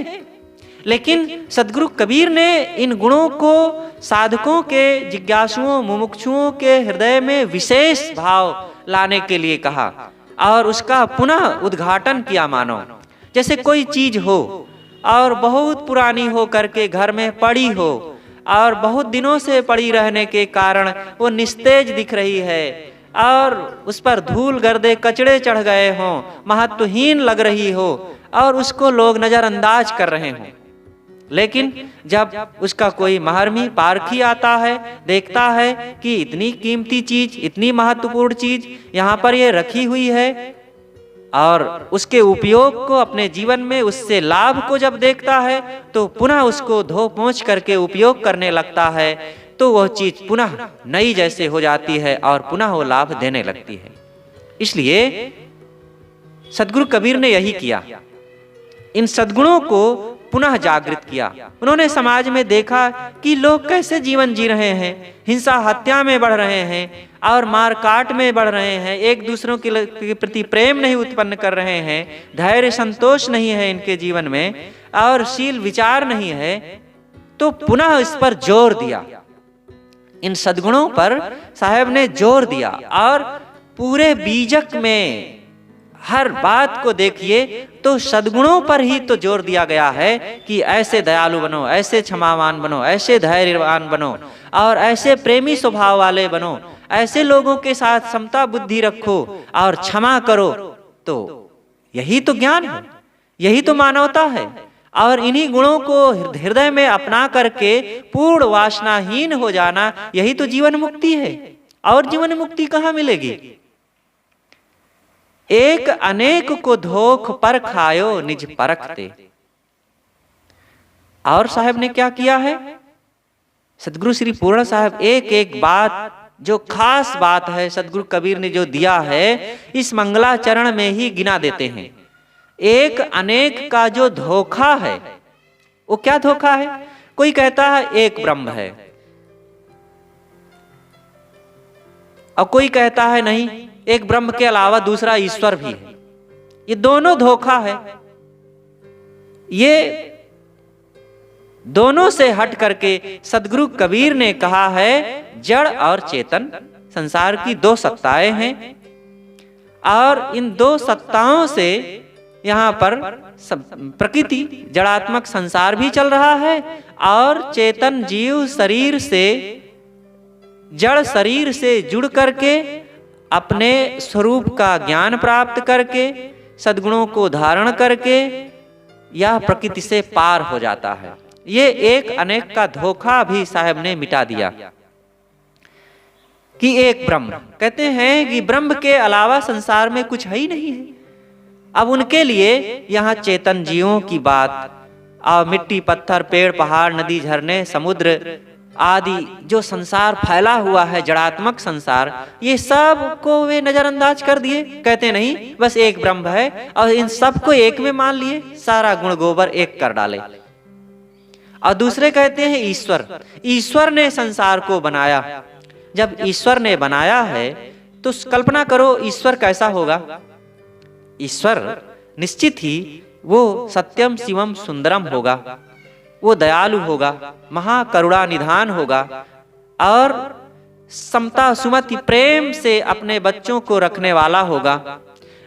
लेकिन सदगुरु कबीर ने इन गुणों को साधकों के, जिज्ञासुओं, मुमुक्षुओं के हृदय में विशेष भाव लाने के लिए कहा और उसका पुनः उद्घाटन किया। मानो जैसे कोई चीज हो और बहुत पुरानी हो करके घर में पड़ी हो और बहुत दिनों से पड़ी रहने के कारण वो निस्तेज दिख रही है और उस पर धूल गर्दे कचड़े चढ़ गए हों, महत्वहीन लग रही हो और उसको लोग नजरअंदाज कर रहे हों, लेकिन जब उसका कोई महर्मी पारखी आता है, देखता है कि इतनी कीमती चीज, इतनी महत्वपूर्ण चीज यहाँ पर ये रखी हुई है और उसके उपयोग को अपने जीवन में, उससे लाभ को जब देखता है तो पुनः उसको धो पोंछ करके उपयोग करने लगता है, तो वह चीज पुनः नई जैसे हो जाती है और पुनः वो लाभ देने लगती है। इसलिए सदगुरु कबीर ने यही किया, इन सद्गुणों को पुनः जागृत किया। उन्होंने समाज में देखा कि लोग कैसे जीवन जी रहे हैं, हिंसा हत्या में बढ़ रहे हैं और मारकाट में बढ़ रहे हैं, एक दूसरों के प्रति प्रेम नहीं उत्पन्न कर रहे हैं, धैर्य संतोष नहीं है इनके जीवन में और शील विचार नहीं है। तो पुनः इस पर जोर दिया, इन सद्गुणों पर साहब ने जोर दिया और पूरे बीजक में हर बात को देखिए तो सद्गुणों पर ही तो जोर दिया गया है कि ऐसे दयालु बनो, ऐसे क्षमावान बनो, ऐसे धैर्यवान बनो और ऐसे प्रेमी स्वभाव वाले बनो, ऐसे लोगों के साथ समता बुद्धि रखो और क्षमा करो। तो यही तो ज्ञान है, यही तो मानवता है और इन्हीं गुणों को हृदय में अपना करके पूर्ण वासनाहीन हो जाना, यही तो जीवन मुक्ति है। और जीवन मुक्ति कहाँ मिलेगी? एक अनेक को धोख पर खायो निज परखते। और साहब ने क्या किया है? सदगुरु श्री पूर्ण साहब एक एक बात, जो खास बात है सदगुरु कबीर ने जो दिया है, इस मंगलाचरण में ही गिना देते हैं। एक अनेक का जो धोखा है, वो क्या धोखा है? कोई कहता है एक ब्रह्म है, और कोई कहता है नहीं, एक ब्रह्म के अलावा दूसरा ईश्वर भी है। ये दोनों धोखा है। ये दोनों से हट करके सदगुरु कबीर ने कहा है जड़ और चेतन संसार की दो सत्ताएं हैं, और इन दो सत्ताओं से यहाँ पर प्रकृति जड़ात्मक संसार भी चल रहा है, और चेतन जीव शरीर से, जड़ शरीर से जुड़ करके अपने स्वरूप का ज्ञान प्राप्त करके सद्गुणों को धारण करके यह प्रकृति से पार हो जाता है। ये एक अनेक का धोखा भी साहब ने मिटा दिया कि एक ब्रह्म, कहते हैं कि ब्रह्म के अलावा संसार में कुछ है ही नहीं है। अब उनके लिए यहाँ चेतन जीवों की बात और मिट्टी पत्थर पेड़ पहाड़ नदी झरने समुद्र आदि जो संसार फैला हुआ है जड़ात्मक संसार, ये सब को वे नजरअंदाज कर दिए। कहते नहीं बस एक ब्रह्म है और इन सब को एक में मान लिए, सारा गुण गोबर एक कर डाले। और दूसरे कहते हैं ईश्वर, ईश्वर ने संसार को बनाया। जब ईश्वर ने बनाया है तो कल्पना करो ईश्वर कैसा होगा। ईश्वर निश्चित ही वो सत्यम शिवम सुंदरम होगा, वो दयालु होगा, महाकरुणा निधान होगा और समता सुमति प्रेम से अपने बच्चों को रखने वाला होगा।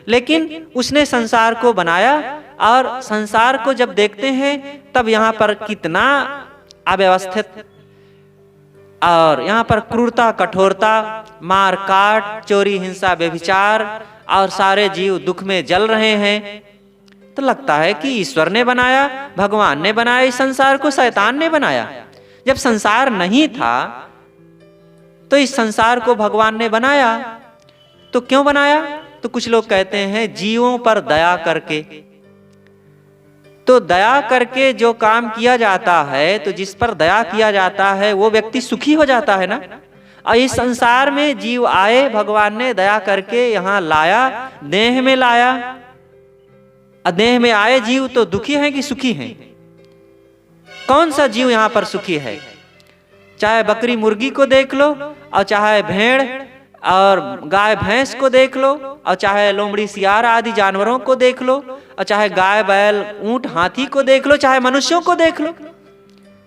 लेकिन उसने संसार को बनाया और संसार को जब देखते हैं तब यहाँ पर कितना अव्यवस्थित और यहाँ पर क्रूरता कठोरता मार काट चोरी हिंसा व्यभिचार और सारे जीव दुख में जल रहे हैं। तो लगता है कि ईश्वर ने बनाया, भगवान ने बनाया इस संसार को, शैतान ने बनाया। जब संसार नहीं था तो इस संसार को भगवान ने बनाया, तो क्यों बनाया? तो कुछ लोग कहते हैं जीवों पर दया करके। तो दया करके जो काम किया जाता है, तो जिस पर दया किया जाता है वो व्यक्ति सुखी हो जाता है ना। और इस संसार में जीव आए, भगवान ने दया करके यहाँ लाया, देह में लाया। देह में आए जीव तो दुखी हैं कि सुखी हैं? कौन सा जीव यहाँ पर सुखी है? चाहे बकरी मुर्गी को देख लो, और चाहे भेड़ और गाय भैंस को देख लो, और चाहे लोमड़ी सियार आदि जानवरों को देख लो, और चाहे गाय बैल ऊंट हाथी को देख लो, चाहे मनुष्यों को देख लो,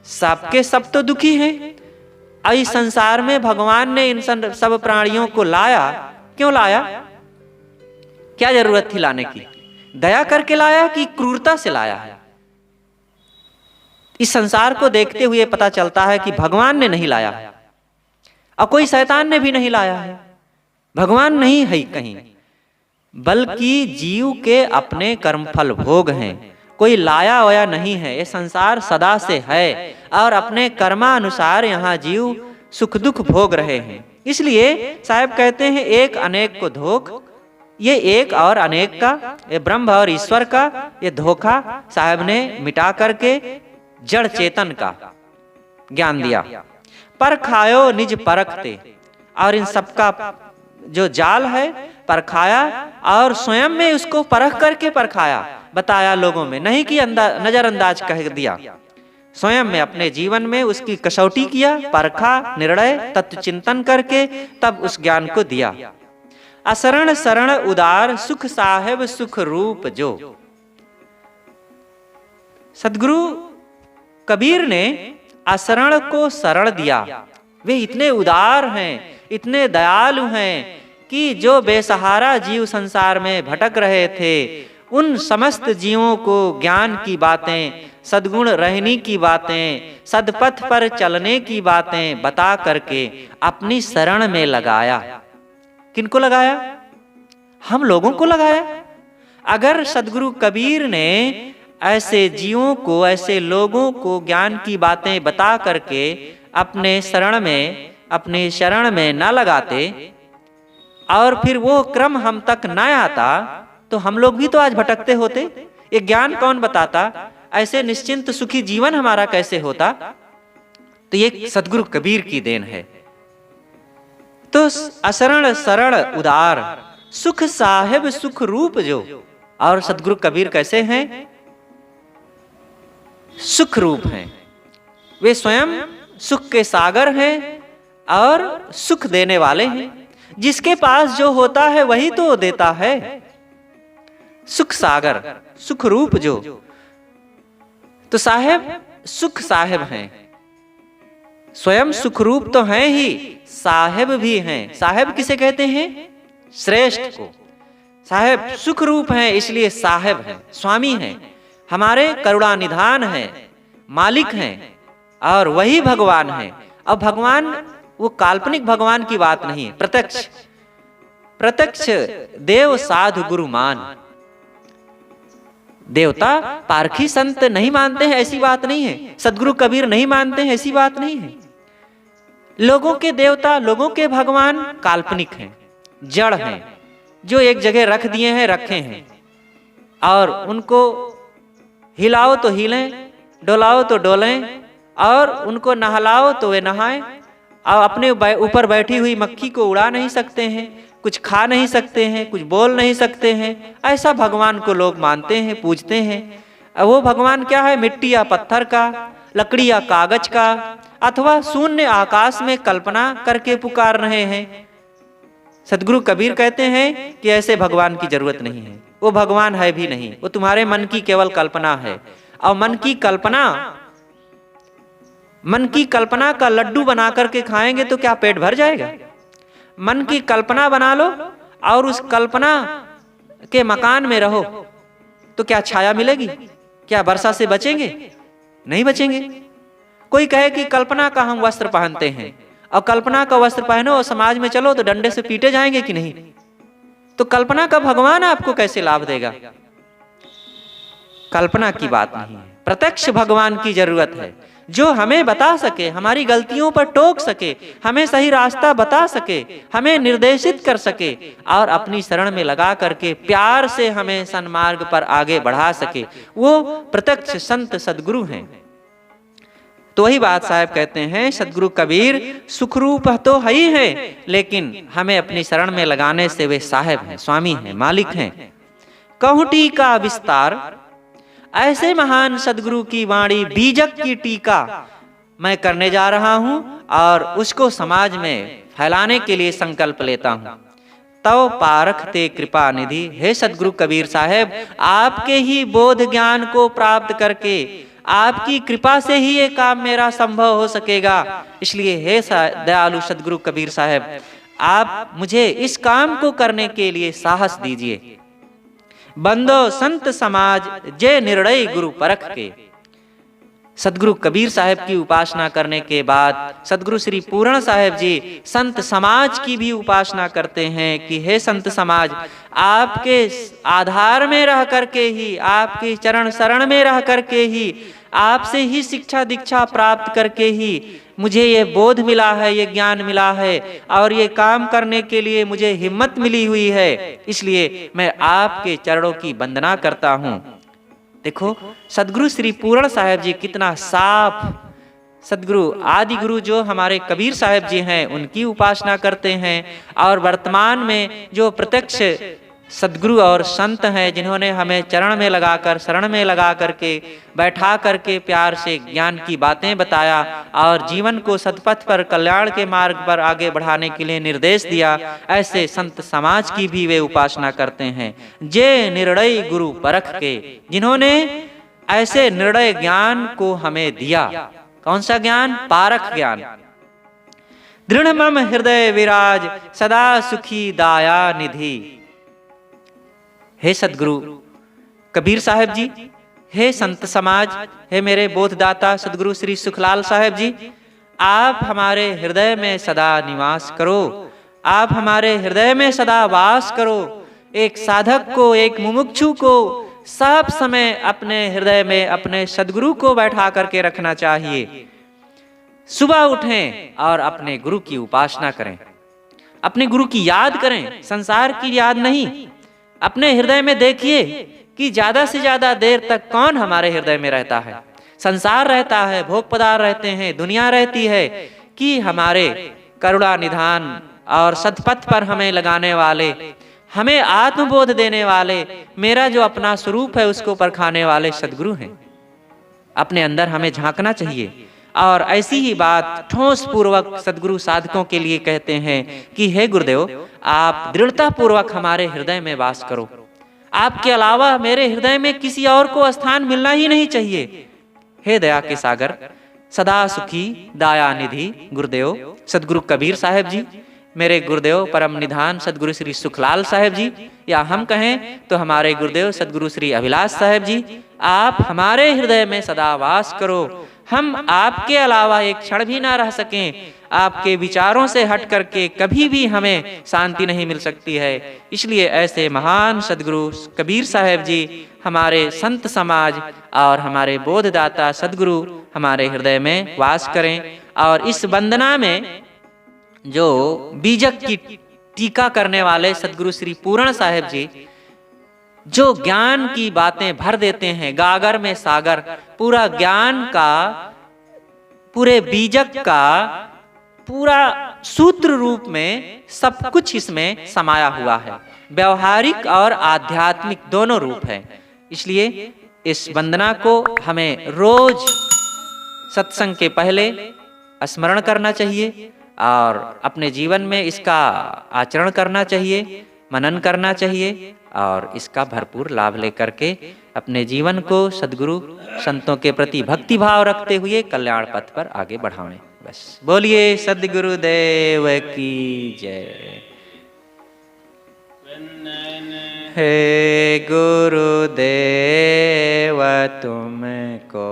सबके सब तो दुखी हैं। और इस संसार में भगवान ने इन सब प्राणियों को लाया। क्यों लाया? क्या जरूरत थी लाने की? दया करके लाया कि क्रूरता से लाया है? इस संसार को देखते हुए पता चलता है कि भगवान ने नहीं लाया है, और कोई शैतान ने भी नहीं लाया है। भगवान नहीं है कहीं, बल्कि जीव के अपने कर्मफल भोग हैं। कोई लाया वाया नहीं है। ये संसार सदा से है और अपने कर्मानुसार यहाँ जीव सुख दुख भोग रहे हैं। इसलिए साहब कहते हैं एक अनेक को धोख। ये एक और अनेक का, ये ब्रह्म और ईश्वर का ये धोखा साहब ने मिटा करके जड़ चेतन का ज्ञान दिया। परखायो निज परखते, और इन सबका जो जाल है परखाया और स्वयं में उसको परख करके परखाया, बताया लोगों में, नहीं कि नजरअंदाज कह दिया। स्वयं में अपने जीवन में उसकी कसौटी किया, परखा, निर्णय तत्व चिंतन करके तब उस ज्ञान को दिया। असरण शरण उदार सुख साहेब सुख रूप जो। सदगुरु कबीर ने असरण को शरण दिया। वे इतने उदार हैं, इतने दयालु हैं कि जो बेसहारा जीव संसार में भटक रहे थे उन समस्त जीवों को ज्ञान की बातें, सद्गुण रहने की बातें, सदपथ पर चलने की बातें बता करके अपनी शरण में लगाया। किनको लगाया? हम लोगों को लगाया। अगर सदगुरु कबीर ने ऐसे जीवों को, ऐसे लोगों को ज्ञान की बातें बता करके अपने शरण में, अपनी शरण में न लगाते और फिर वो क्रम हम तक न आता, तो हम लोग भी तो आज भटकते होते। ये ज्ञान कौन बताता? ऐसे निश्चिंत सुखी जीवन हमारा कैसे होता? तो ये सदगुरु कबीर की देन है। तो असरण शरण उदार सुख साहेब सुख रूप जो। और सदगुरु कबीर कैसे हैं? सुख रूप हैं। वे स्वयं सुख के सागर हैं और सुख देने वाले हैं। जिसके पास जो होता है वही तो देता है। सुख सागर, सुख रूप जो, तो साहेब सुख साहेब हैं, स्वयं सुख रूप तो हैं ही, साहेब भी हैं। साहेब किसे कहते हैं? श्रेष्ठ को। साहेब सुख रूप हैं, इसलिए साहेब हैं, स्वामी हैं, हमारे करुणा निधान हैं, मालिक हैं, और वही भगवान हैं। अब भगवान वो काल्पनिक भगवान की बात नहीं है, प्रत्यक्ष प्रत्यक्ष देव साधु गुरु मान। देवता पारखी संत नहीं मानते हैं ऐसी बात नहीं है, सदगुरु कबीर नहीं मानते हैं ऐसी बात नहीं है। लोगों के देवता, लोगों के भगवान काल्पनिक हैं, जड़ हैं, जो एक जगह रख दिए हैं, रखे हैं, और उनको हिलाओ तो हिलें, डोलाओ तो डोलें, और उनको नहलाओ तो वे नहाएं। और अपने ऊपर बैठी हुई मक्खी को उड़ा नहीं सकते हैं, कुछ खा नहीं सकते हैं, कुछ बोल नहीं सकते हैं। ऐसा भगवान को लोग मानते हैं, पूजते हैं। वो भगवान क्या है? मिट्टी या पत्थर का, लकड़ी या कागज का, अथवा शून्य आकाश में कल्पना करके पुकार रहे हैं। सदगुरु कबीर कहते हैं कि ऐसे भगवान की जरूरत नहीं है, वो भगवान है भी नहीं, वो तुम्हारे मन की केवल कल्पना है। और मन की कल्पना का लड्डू बना करके खाएंगे तो क्या पेट भर जाएगा? मन की कल्पना बना लो और उस कल्पना के मकान में रहो तो क्या छाया मिलेगी? क्या वर्षा से बचेंगे? नहीं बचेंगे। कोई कहे कि कल्पना का हम वस्त्र पहनते हैं, और कल्पना का वस्त्र पहनो और समाज में चलो तो डंडे से पीटे जाएंगे कि नहीं? तो कल्पना का भगवान आपको कैसे लाभ देगा? कल्पना की बात नहीं है, प्रत्यक्ष भगवान की जरूरत है, जो हमें बता सके, हमारी गलतियों पर टोक सके, हमें सही रास्ता बता सके, हमें निर्देशित कर सके, और अपनी शरण में लगा करके प्यार से हमें सन्मार्ग पर आगे बढ़ा सके। वो प्रत्यक्ष संत सदगुरु हैं। तो वही बात साहब कहते हैं, सदगुरु कबीर सुखरूप तो है ही है, लेकिन हमें अपनी शरण में लगाने से वे साहेब हैं, स्वामी हैं, मालिक हैं। कहूं टीका विस्तार, ऐसे महान सदगुरु की वाणी बीजक की टीका मैं करने जा रहा हूं, और उसको समाज में फैलाने के लिए संकल्प लेता हूं। तव पारख ते कृपा निधि, हे सदगुरु कबीर साहेब, आपके ही बोध ज्ञान को प्राप्त करके, आपकी कृपा से ही ये काम मेरा संभव हो सकेगा। इसलिए हे दयालु सदगुरु कबीर साहेब, आप मुझे इस काम को करने के लिए साहस दीजिए। बंदो संत समाज जय निर्णय गुरु परख के। सदगुरु कबीर साहब की उपासना करने के बाद सदगुरु श्री पूर्ण साहेब जी संत समाज की भी उपासना करते हैं कि हे संत समाज, आपके आधार में रह करके ही, आपके चरण शरण में रह करके ही, आपसे ही शिक्षा दीक्षा प्राप्त करके ही मुझे ये बोध मिला है, ये ज्ञान मिला है, और ये काम करने के लिए मुझे हिम्मत मिली हुई है। इसलिए मैं आपके चरणों की वंदना करता हूँ। देखो सदगुरु श्री पूर्ण साहेब जी कितना साफ, सदगुरु आदि गुरु जो हमारे कबीर साहेब जी हैं उनकी उपासना करते हैं, और वर्तमान में जो प्रत्यक्ष सदगुरु और संत हैं जिन्होंने हमें चरण में लगाकर, शरण में लगा करके, बैठा करके प्यार से ज्ञान की बातें बताया और जीवन को सतपथ पर, कल्याण के मार्ग पर आगे बढ़ाने के लिए निर्देश दिया, ऐसे संत समाज की भी वे उपासना करते हैं। जे निर्णय गुरु परख के, जिन्होंने ऐसे निर्णय ज्ञान को हमें दिया। कौन सा ज्ञान? पारख ज्ञान। दृढ़ मम हृदय विराज सदा सुखी दाया निधि। हे सदगुरु कबीर साहेब जी, हे संत समाज, हे मेरे बोधदाता सदगुरु श्री सुखलाल साहेब जी, आप हमारे हृदय में सदा निवास करो, आप हमारे हृदय में सदा वास करो। एक साधक को, एक मुमुक्षु को सब समय अपने हृदय में अपने सदगुरु को बैठा करके रखना चाहिए। सुबह उठें और अपने गुरु की उपासना करें, अपने गुरु की याद करें, संसार की याद नहीं। अपने हृदय में देखिए कि ज्यादा से ज्यादा देर तक कौन हमारे हृदय में रहता है? संसार रहता है, भोग पदार्थ रहते हैं, दुनिया रहती है, कि हमारे करुणा निधान और सतपथ पर हमें लगाने वाले, हमें आत्मबोध देने वाले, मेरा जो अपना स्वरूप है उसको परखाने वाले सदगुरु हैं। अपने अंदर हमें झांकना चाहिए और ऐसी ही बात ठोस पूर्वक सद्गुरु साधकों के लिए कहते हैं कि हे गुरुदेव, आप दृढ़ता पूर्वक हमारे हृदय में वास करो। आपके अलावा मेरे हृदय में किसी और को स्थान मिलना ही नहीं चाहिए। हे दया के सागर, सदा सुखी दया निधि गुरुदेव सदगुरु कबीर साहब जी, मेरे गुरुदेव परम निधान सदगुरु श्री सुखलाल साहब जी, या हम कहें तो हमारे गुरुदेव सदगुरु श्री अभिलाष साहब जी, आप हमारे हृदय में सदा वास करो। हम आपके अलावा एक क्षण भी ना रह सकें। आपके विचारों से हट करके कभी भी हमें शांति नहीं मिल सकती है। इसलिए ऐसे महान सदगुरु कबीर साहब जी, हमारे संत समाज और हमारे बोधदाता सदगुरु हमारे हृदय में वास करें। और इस वंदना में जो बीजक की टीका करने वाले सदगुरु श्री पूर्ण साहेब जी, जो ज्ञान की बातें भर देते हैं, गागर में सागर, पूरा ज्ञान का, पूरे बीजक का पूरा सूत्र रूप में सब कुछ इसमें समाया हुआ है। व्यवहारिक और आध्यात्मिक दोनों रूप है। इसलिए इस वंदना को हमें रोज सत्संग के पहले स्मरण करना चाहिए और अपने जीवन में इसका आचरण करना चाहिए, मनन करना चाहिए और इसका भरपूर लाभ लेकर के अपने जीवन को सद्गुरु संतों के प्रति भक्ति भाव रखते हुए कल्याण पथ पर आगे बढ़ाएं। बस बोलिए सद्गुरुदेव की जय। हे गुरुदेव तुमको